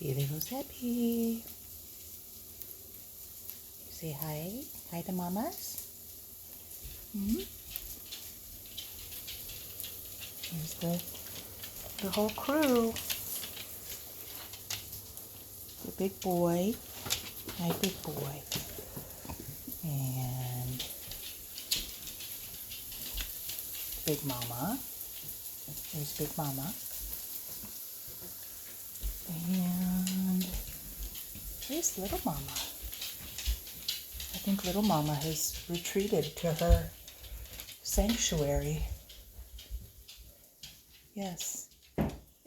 Here little Zebbie. Say hi. Hi to mamas. Here's the whole crew. The big boy. Hi, big boy. And big mama. There's big mama. And here's little mama. I think little mama has retreated to her sanctuary. Yes,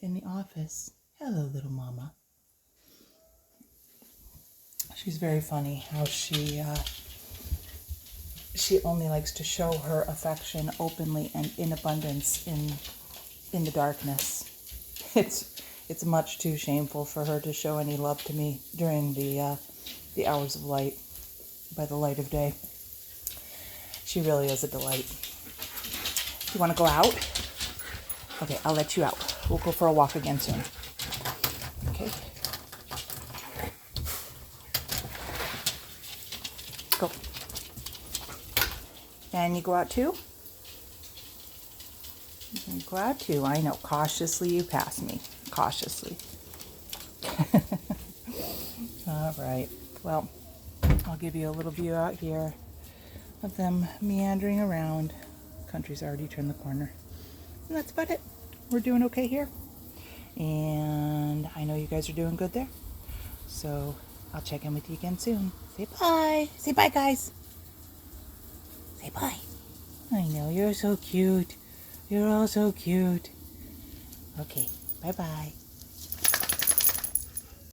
in the office. Hello, little mama. She's very funny how she only likes to show her affection openly and in abundance in the darkness. It's much too shameful for her to show any love to me during the hours of light, by the light of day. She really is a delight. You want to go out? Okay, I'll let you out. We'll go for a walk again soon. Okay. Go. And you go out too? You go out too. I know. Cautiously you pass me. Cautiously. All right. Well, I'll give you a little view out here of them meandering around. Country's already turned the corner. And that's about it. We're doing okay here. And I know you guys are doing good there. So I'll check in with you again soon. Say bye. Say bye, guys. Say bye. I know, you're so cute. You're all so cute. Okay, bye-bye.